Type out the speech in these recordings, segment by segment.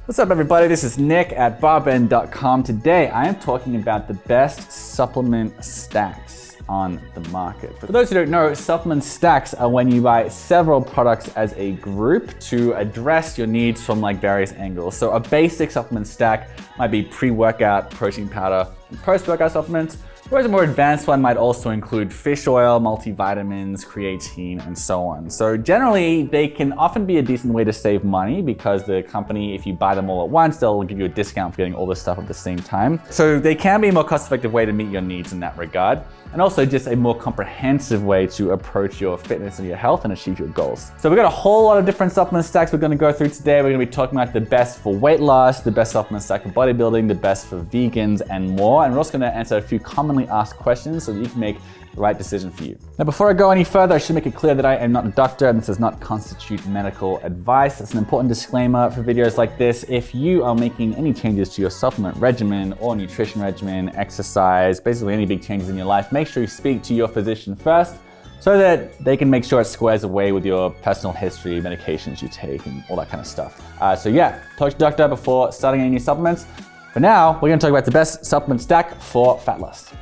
What's up everybody, this is Nick at BarBend.com. Today I am talking about the best supplement stacks on the market. For those who don't know, supplement stacks are when you buy several products as a group to address your needs from various angles. So a basic supplement stack might be pre-workout, protein powder, and post-workout supplements. Whereas a more advanced one might also include fish oil, multivitamins, creatine, and so on. So generally, they can often be a decent way to save money because the company, if you buy them all at once, they'll give you a discount for getting all this stuff at the same time. So they can be a more cost-effective way to meet your needs in that regard. And also just a more comprehensive way to approach your fitness and your health and achieve your goals. So we've got a whole lot of different supplement stacks we're gonna go through today. We're gonna be talking about the best for weight loss, the best supplement stack for bodybuilding, the best for vegans, and more. And we're also gonna answer a few commonly asked questions so that you can make the right decision for you. Now, before I go any further, I should make it clear that I am not a doctor and this does not constitute medical advice. That's an important disclaimer for videos like this. If you are making any changes to your supplement regimen or nutrition regimen, exercise, basically any big changes in your life, make sure you speak to your physician first so that they can make sure it squares away with your personal history, medications you take, and all that kind of stuff. So yeah, talk to your doctor before starting any new supplements. For now, we're gonna talk about the best supplement stack for fat loss.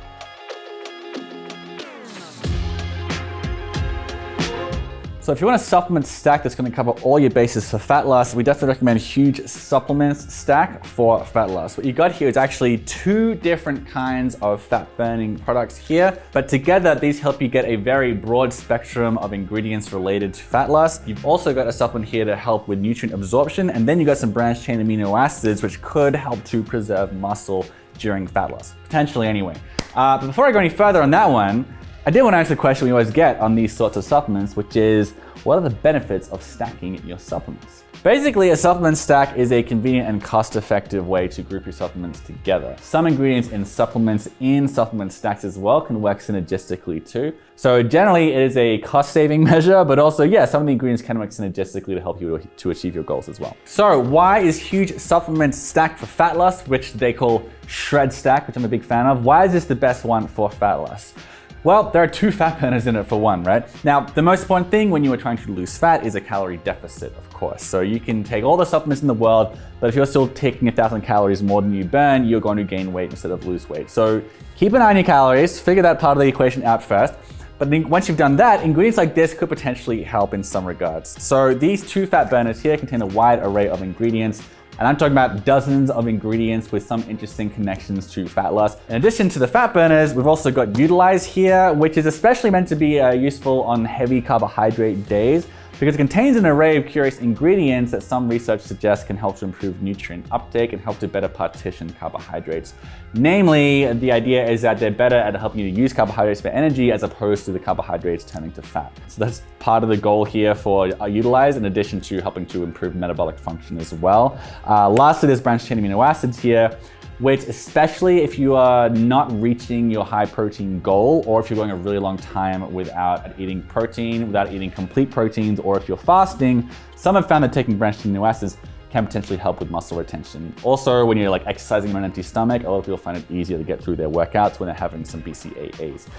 So if you want a supplement stack that's going to cover all your bases for fat loss, we definitely recommend a huge supplements stack for fat loss. What you got here is actually two different kinds of fat burning products here, but together these help you get a very broad spectrum of ingredients related to fat loss. You've also got a supplement here to help with nutrient absorption, and then you got some branched chain amino acids which could help to preserve muscle during fat loss, potentially anyway. But before I go any further on that one, I did want to answer the question we always get on these sorts of supplements, which is, what are the benefits of stacking your supplements? Basically, a supplement stack is a convenient and cost-effective way to group your supplements together. Some ingredients in supplement stacks as well can work synergistically too. So generally, it is a cost-saving measure, but also, yeah, some of the ingredients can work synergistically to help you to achieve your goals as well. So why is huge supplement stack for fat loss, which they call shred stack, which I'm a big fan of, why is this the best one for fat loss? Well, there are two fat burners in it for one, right? Now, the most important thing when you are trying to lose fat is a calorie deficit, of course. So you can take all the supplements in the world, but if you're still taking 1,000 calories more than you burn, you're going to gain weight instead of lose weight. So keep an eye on your calories, figure that part of the equation out first. But then once you've done that, ingredients like this could potentially help in some regards. So these two fat burners here contain a wide array of ingredients. And I'm talking about dozens of ingredients with some interesting connections to fat loss. In addition to the fat burners, we've also got Utilize here, which is especially meant to be useful on heavy carbohydrate days because it contains an array of curious ingredients that some research suggests can help to improve nutrient uptake and help to better partition carbohydrates. Namely, the idea is that they're better at helping you to use carbohydrates for energy as opposed to the carbohydrates turning to fat. So that's part of the goal here for Utilize, in addition to helping to improve metabolic function as well. Lastly, there's branched chain amino acids here, which, especially if you are not reaching your high protein goal, or if you're going a really long time without eating protein, without eating complete proteins, or if you're fasting, some have found that taking branched chain amino acids can potentially help with muscle retention. Also, when you're exercising on an empty stomach, a lot of people find it easier to get through their workouts when they're having some BCAAs.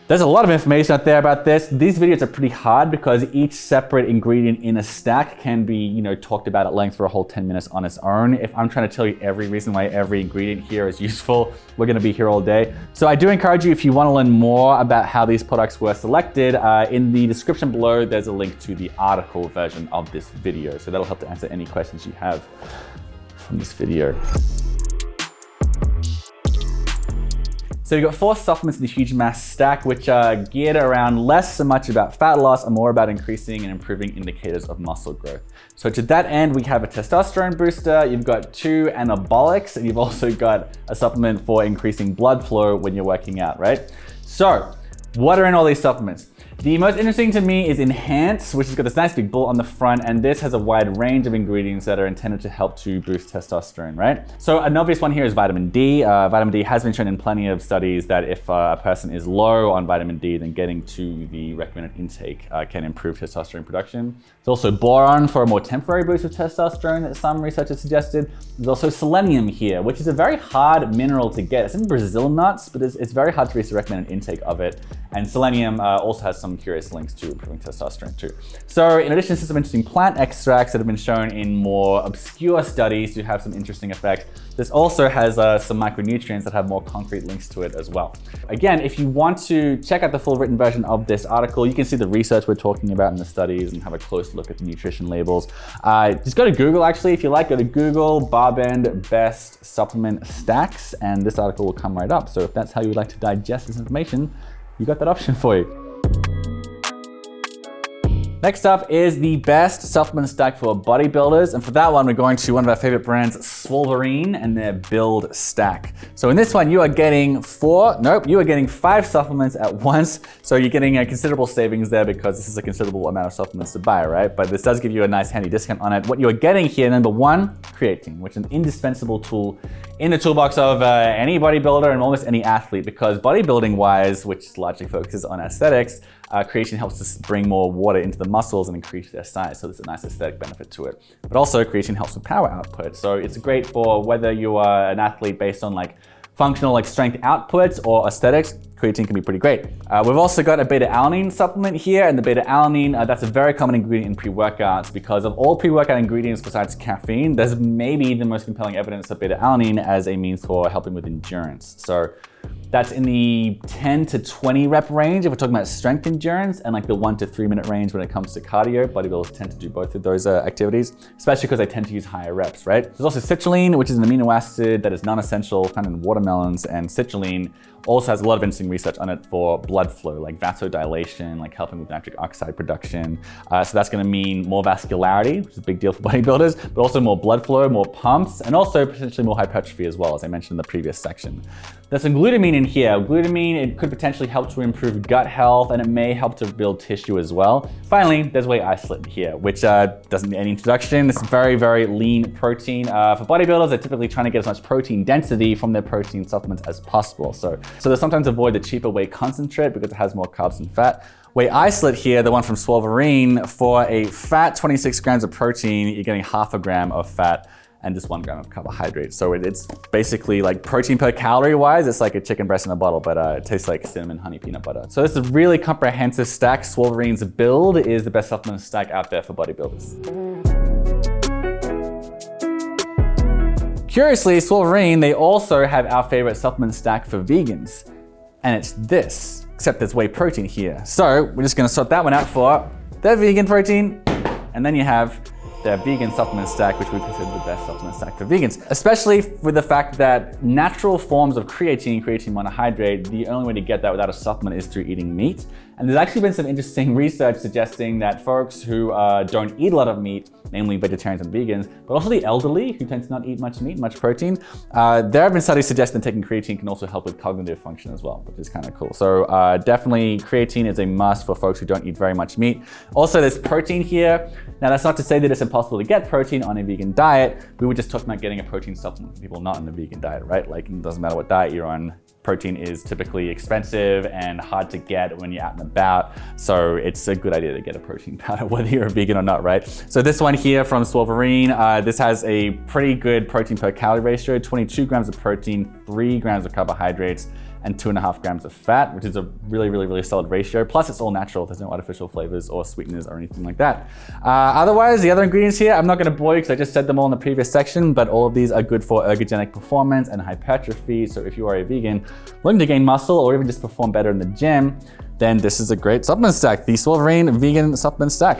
There's a lot of information out there about this. These videos are pretty hard because each separate ingredient in a stack can be, talked about at length for a whole 10 minutes on its own. If I'm trying to tell you every reason why every ingredient here is useful, we're gonna be here all day. So I do encourage you, if you wanna learn more about how these products were selected, in the description below, there's a link to the article version of this video. So that'll help to answer any questions you have from this video. So you've got 4 supplements in the huge mass stack, which are geared around less so much about fat loss and more about increasing and improving indicators of muscle growth. So to that end, we have a testosterone booster, you've got 2 anabolics, and you've also got a supplement for increasing blood flow when you're working out, right? So what are in all these supplements? The most interesting to me is Enhance, which has got this nice big bullet on the front, and this has a wide range of ingredients that are intended to help to boost testosterone, right? So an obvious one here is vitamin D. Vitamin D has been shown in plenty of studies that if a person is low on vitamin D, then getting to the recommended intake can improve testosterone production. There's also boron for a more temporary boost of testosterone that some researchers suggested. There's also selenium here, which is a very hard mineral to get. It's in Brazil nuts, but it's very hard to reach the recommended intake of it. And selenium also has some curious links to improving testosterone too. So in addition to some interesting plant extracts that have been shown in more obscure studies to have some interesting effects, this also has some micronutrients that have more concrete links to it as well. Again, if you want to check out the full written version of this article, you can see the research we're talking about in the studies and have a close look at the nutrition labels. Just go to Google, actually, if you like, go to Google BarBend best supplement stacks, and this article will come right up. So if that's how you would like to digest this information, you got that option for you. Next up is the best supplement stack for bodybuilders. And for that one, we're going to one of our favorite brands, Swolverine, and their Build stack. So in this one, you are getting 5 supplements at once. So you're getting a considerable savings there because this is a considerable amount of supplements to buy, right? But this does give you a nice handy discount on it. What you are getting here, number one, creatine, which is an indispensable tool in the toolbox of any bodybuilder and almost any athlete, because bodybuilding wise, which largely focuses on aesthetics, creatine helps us bring more water into the muscles and increase their size. So there's a nice aesthetic benefit to it. But also creatine helps with power output. So it's great for whether you are an athlete based on like functional like strength outputs or aesthetics. Creatine can be pretty great. We've also got a beta-alanine supplement here, and the beta-alanine, that's a very common ingredient in pre-workouts because of all pre-workout ingredients besides caffeine, there's maybe the most compelling evidence of beta-alanine as a means for helping with endurance. So that's in the 10 to 20 rep range if we're talking about strength endurance, and like the 1 to 3 minute range when it comes to cardio. Bodybuilders tend to do both of those activities, especially because they tend to use higher reps, right? There's also citrulline, which is an amino acid that is non-essential, found in watermelons, and citrulline also has a lot of interesting research on it for blood flow, like vasodilation, like helping with nitric oxide production. So that's gonna mean more vascularity, which is a big deal for bodybuilders, but also more blood flow, more pumps, and also potentially more hypertrophy as well, as I mentioned in the previous section. There's some glutamine in here. Glutamine, it could potentially help to improve gut health, and it may help to build tissue as well. Finally, there's whey isolate here, which doesn't need any introduction. This is very, very lean protein. For bodybuilders, they're typically trying to get as much protein density from their protein supplements as possible. So they sometimes avoid the cheaper whey concentrate because it has more carbs and fat. Whey isolate here, the one from Swolverine, for a fat 26 grams of protein, you're getting half a gram of fat and just 1 gram of carbohydrate. So it's basically like protein per calorie wise, it's like a chicken breast in a bottle, but it tastes like cinnamon honey peanut butter. So this is a really comprehensive stack. Swolverine's Build is the best supplement stack out there for bodybuilders. Curiously, Swolverine, they also have our favorite supplement stack for vegans, and it's this, except there's whey protein here. So we're just gonna sort that one out for their vegan protein, and then you have their vegan supplement stack, which we consider the best supplement stack for vegans, especially with the fact that natural forms of creatine monohydrate, the only way to get that without a supplement is through eating meat. And there's actually been some interesting research suggesting that folks who don't eat a lot of meat, namely vegetarians and vegans, but also the elderly who tend to not eat much meat, much protein, there have been studies suggesting taking creatine can also help with cognitive function as well, which is kind of cool. So definitely creatine is a must for folks who don't eat very much meat. Also, there's protein here. Now, that's not to say that it's impossible to get protein on a vegan diet. We were just talking about getting a protein supplement for people not on the vegan diet, right? Like, it doesn't matter what diet you're on. Protein is typically expensive and hard to get when you're out and about. So it's a good idea to get a protein powder, whether you're a vegan or not, right? So this one here from Swolverine, this has a pretty good protein per calorie ratio, 22 grams of protein, 3 grams of carbohydrates, and 2.5 grams of fat, which is a really, really, really solid ratio. Plus it's all natural. There's no artificial flavors or sweeteners or anything like that. Otherwise, the other ingredients here, I'm not gonna bore you because I just said them all in the previous section, but all of these are good for ergogenic performance and hypertrophy. So if you are a vegan looking to gain muscle or even just perform better in the gym, then this is a great supplement stack, the Swolverine Vegan Supplement Stack.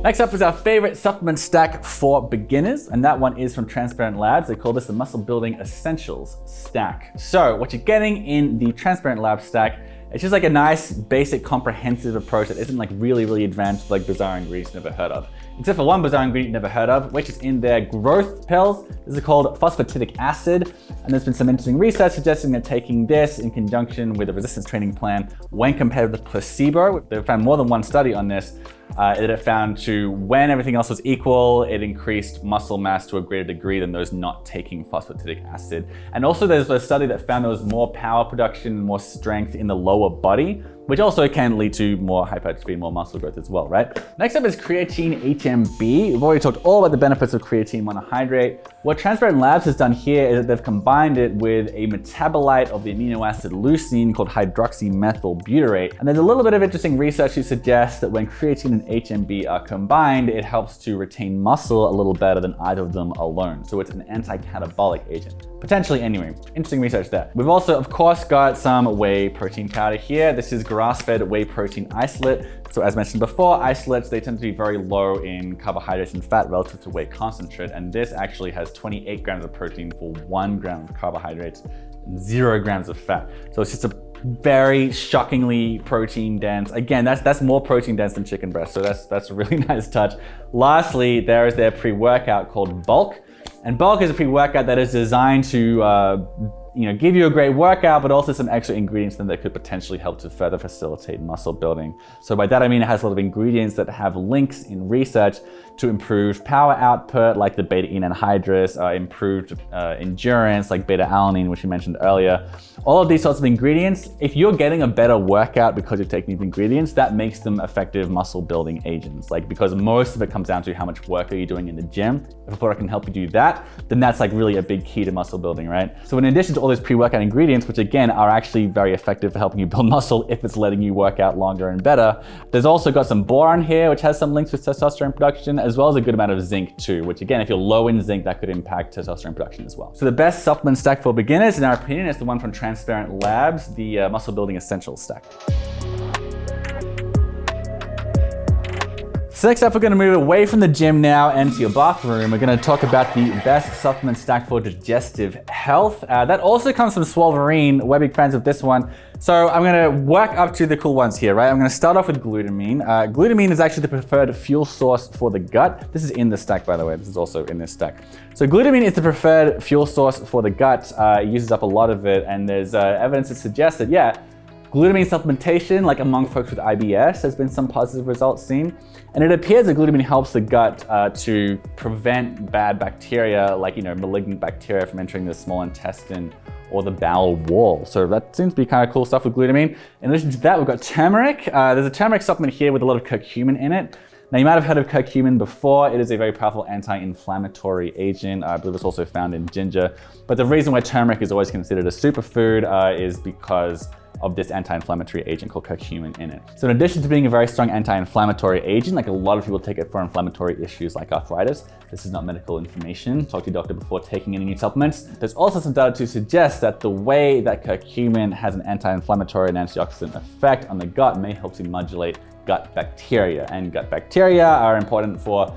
Next up is our favorite supplement stack for beginners, and that one is from Transparent Labs. They call this the Muscle Building Essentials Stack. So what you're getting in the Transparent Labs stack, it's just like a nice, basic, comprehensive approach that isn't like really, really advanced, like bizarre ingredients you've never heard of. Except for one bizarre ingredient you've never heard of, which is in their growth pills. This is called phosphatidic acid, and there's been some interesting research suggesting that taking this in conjunction with a resistance training plan when compared with placebo, they've found more than one study on this, it found to when everything else was equal, it increased muscle mass to a greater degree than those not taking phosphatidic acid. And also there's a study that found there was more power production, more strength in the lower body which also can lead to more hypertrophy and more muscle growth as well, right? Next up is creatine HMB. We've already talked all about the benefits of creatine monohydrate. What Transparent Labs has done here is that they've combined it with a metabolite of the amino acid leucine called hydroxymethylbutyrate. And there's a little bit of interesting research to suggest that when creatine and HMB are combined, it helps to retain muscle a little better than either of them alone. So it's an anti-catabolic agent. Potentially anyway, interesting research there. We've also, of course, got some whey protein powder here. This is grass-fed whey protein isolate. So as mentioned before, isolates, they tend to be very low in carbohydrates and fat relative to whey concentrate. And this actually has 28 grams of protein for 1 gram of carbohydrates and 0 grams of fat. So it's just a very shockingly protein dense. Again, that's more protein dense than chicken breast. So that's a really nice touch. Lastly, there is their pre-workout called Bulk. And Bulk is a pre-workout that is designed to give you a great workout, but also some extra ingredients that could potentially help to further facilitate muscle building. So by that I mean it has a lot of ingredients that have links in research to improve power output, like the beta-enine anhydrous, improved endurance, like beta-alanine, which we mentioned earlier. All of these sorts of ingredients, if you're getting a better workout because you're taking these ingredients, that makes them effective muscle building agents. Like, because most of it comes down to how much work are you doing in the gym. If a product can help you do that, then that's like really a big key to muscle building, right? So in addition to all those pre-workout ingredients, which again are actually very effective for helping you build muscle if it's letting you work out longer and better, there's also got some boron here, which has some links with testosterone production, as well as a good amount of zinc too, which again, if you're low in zinc, that could impact testosterone production as well. So the best supplement stack for beginners, in our opinion, is the one from Transparent Labs, the Muscle Building Essentials stack. So next up, we're gonna move away from the gym now and to your bathroom. We're gonna talk about the best supplement stack for digestive health. That also comes from Swolverine. We're big fans of this one. So I'm gonna work up to the cool ones here, right? I'm gonna start off with glutamine. Glutamine is actually the preferred fuel source for the gut. This is in the stack, by the way. This is also in this stack. So glutamine is the preferred fuel source for the gut. It uses up a lot of it, and there's evidence to suggest that, yeah, glutamine supplementation, like among folks with IBS, has been some positive results seen. And it appears that glutamine helps the gut to prevent bad bacteria, like malignant bacteria, from entering the small intestine or the bowel wall. So that seems to be kind of cool stuff with glutamine. In addition to that, we've got turmeric. There's a turmeric supplement here with a lot of curcumin in it. Now, you might have heard of curcumin before. It is a very powerful anti-inflammatory agent. I believe it's also found in ginger. But the reason why turmeric is always considered a superfood is because of this anti-inflammatory agent called curcumin in it. So in addition to being a very strong anti-inflammatory agent, like a lot of people take it for inflammatory issues like arthritis, this is not medical information. Talk to your doctor before taking any new supplements. There's also some data to suggest that the way that curcumin has an anti-inflammatory and antioxidant effect on the gut may help to modulate gut bacteria. And gut bacteria are important for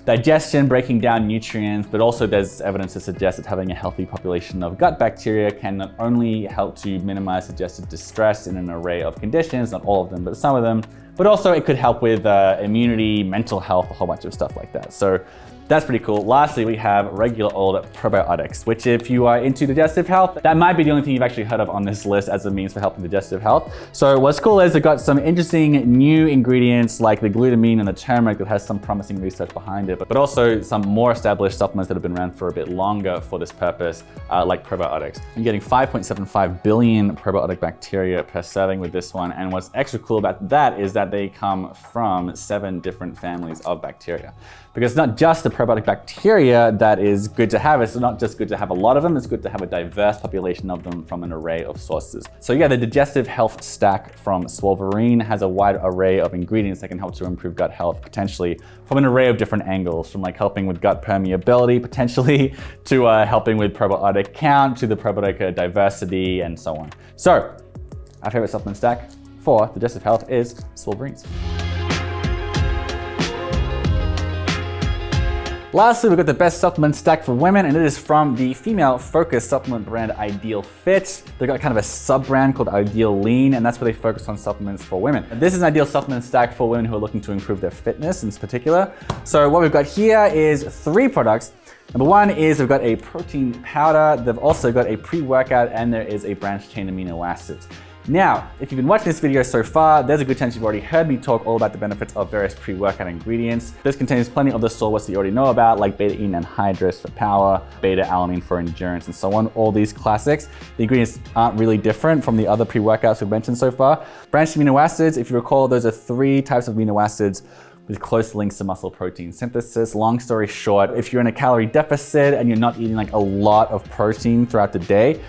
digestion, breaking down nutrients, but also there's evidence to suggest that having a healthy population of gut bacteria can not only help to minimize digestive distress in an array of conditions, not all of them, but some of them, but also it could help with immunity, mental health, a whole bunch of stuff like that. So that's pretty cool. Lastly, we have regular old probiotics, which if you are into digestive health, that might be the only thing you've actually heard of on this list as a means for helping digestive health. So what's cool is they've got some interesting new ingredients like the glutamine and the turmeric that has some promising research behind it, but also some more established supplements that have been around for a bit longer for this purpose, like probiotics. You're getting 5.75 billion probiotic bacteria per serving with this one. And what's extra cool about that is that they come from 7 different families of bacteria. Because it's not just the probiotic bacteria that is good to have. It's not just good to have a lot of them, it's good to have a diverse population of them from an array of sources. So yeah, the digestive health stack from Swolverine has a wide array of ingredients that can help to improve gut health, potentially from an array of different angles, from like helping with gut permeability, potentially, to helping with probiotic count, to the probiotic diversity, and so on. So our favorite supplement stack for digestive health is Swolverine's. Lastly, we've got the best supplement stack for women, and it is from the female-focused supplement brand IdealFit. They've got kind of a sub-brand called Ideal Lean, and that's where they focus on supplements for women. This is an ideal supplement stack for women who are looking to improve their fitness in particular. So what we've got here is 3 products. Number 1 is they've got a protein powder. They've also got a pre-workout, and there is a branched chain amino acids. Now, if you've been watching this video so far, there's a good chance you've already heard me talk all about the benefits of various pre-workout ingredients. This contains plenty of the stalwarts that you already know about, like beta-alanine anhydrous for power, beta-alanine for endurance, and so on. All these classics. The ingredients aren't really different from the other pre-workouts we've mentioned so far. Branched amino acids, if you recall, those are 3 types of amino acids with close links to muscle protein synthesis. Long story short, if you're in a calorie deficit and you're not eating like a lot of protein throughout the day,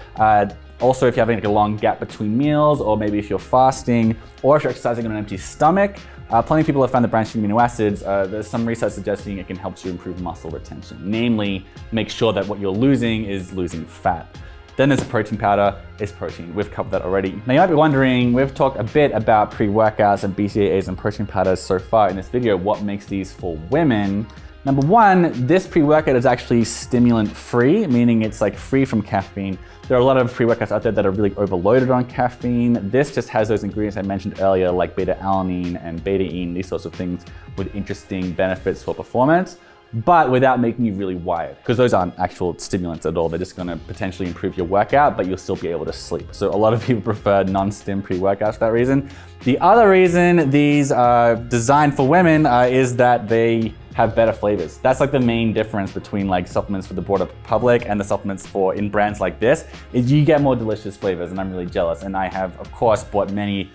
also if you're having like a long gap between meals, or maybe if you're fasting, or if you're exercising on an empty stomach, plenty of people have found that branched amino acids, there's some research suggesting it can help to improve muscle retention. Namely, make sure that what you're losing is losing fat. Then there's a protein powder, it's protein. We've covered that already. Now you might be wondering, we've talked a bit about pre-workouts and BCAAs and protein powders so far in this video. What makes these for women? Number 1, this pre-workout is actually stimulant-free, meaning it's like free from caffeine. There are a lot of pre-workouts out there that are really overloaded on caffeine. This just has those ingredients I mentioned earlier, like beta-alanine and beta-ine, these sorts of things with interesting benefits for performance, but without making you really wired, because those aren't actual stimulants at all. They're just gonna potentially improve your workout, but you'll still be able to sleep. So a lot of people prefer non-stim pre-workouts for that reason. The other reason these are designed for women is that they have better flavors. That's like the main difference between like supplements for the broader public and the supplements for in brands like this, is you get more delicious flavors, and I'm really jealous. And I have, of course, bought many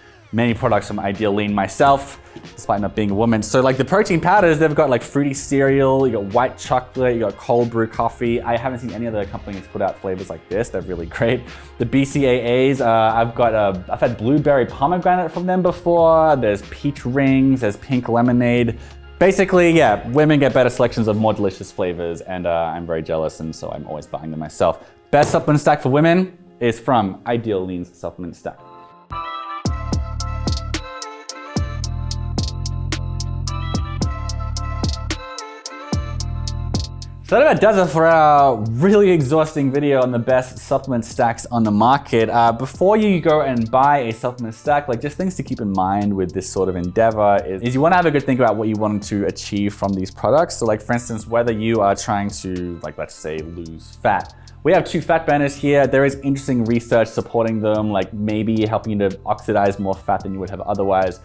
products from IdealFit myself, despite not being a woman. So like the protein powders, they've got like fruity cereal, you got white chocolate, you got cold brew coffee. I haven't seen any other companies put out flavors like this. They're really great. The BCAAs, I've had blueberry pomegranate from them before. There's peach rings, there's pink lemonade. Basically, yeah, women get better selections of more delicious flavors, and I'm very jealous, and so I'm always buying them myself. Best supplement stack for women is from IdealFit's supplement stack. So that about does it for our really exhausting video on the best supplement stacks on the market. Before you go and buy a supplement stack, like just things to keep in mind with this sort of endeavor is you want to have a good think about what you want to achieve from these products. So like for instance, whether you are trying to, like let's say, lose fat. We have 2 fat burners here. There is interesting research supporting them, like maybe helping you to oxidize more fat than you would have otherwise.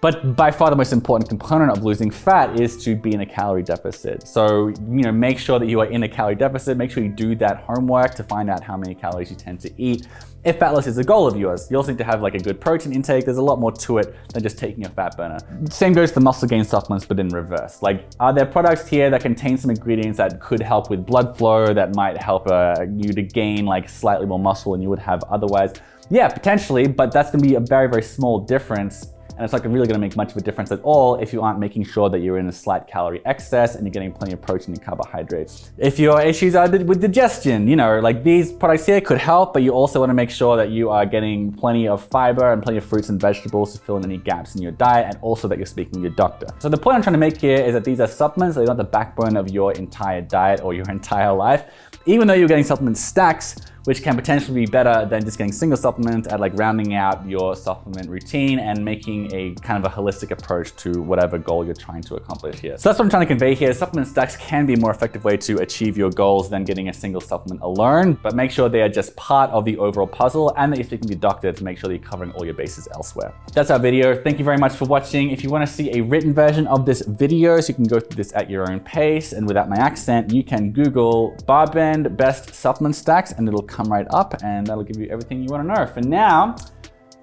But by far the most important component of losing fat is to be in a calorie deficit. So, make sure that you are in a calorie deficit. Make sure you do that homework to find out how many calories you tend to eat. If fat loss is a goal of yours, you also need to have like a good protein intake. There's a lot more to it than just taking a fat burner. Same goes for muscle gain supplements, but in reverse. Like, are there products here that contain some ingredients that could help with blood flow, that might help you to gain like slightly more muscle than you would have otherwise? Yeah, potentially, but that's gonna be a very, very small difference. And it's not really gonna make much of a difference at all if you aren't making sure that you're in a slight calorie excess and you're getting plenty of protein and carbohydrates. If your issues are with digestion, like these products here could help, but you also wanna make sure that you are getting plenty of fiber and plenty of fruits and vegetables to fill in any gaps in your diet, and also that you're speaking with your doctor. So the point I'm trying to make here is that these are supplements, they're not the backbone of your entire diet or your entire life. Even though you're getting supplement stacks, which can potentially be better than just getting single supplements at like rounding out your supplement routine and making a kind of a holistic approach to whatever goal you're trying to accomplish here. So that's what I'm trying to convey here. Supplement stacks can be a more effective way to achieve your goals than getting a single supplement alone, but make sure they are just part of the overall puzzle and that you're speaking to your doctor to make sure that you're covering all your bases elsewhere. That's our video. Thank you very much for watching. If you want to see a written version of this video, so you can go through this at your own pace and without my accent, you can Google BarBend best supplement stacks and it'll come right up, and that'll give you everything you want to know. For now,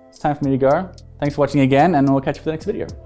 it's time for me to go. Thanks for watching again, and we'll catch you for the next video.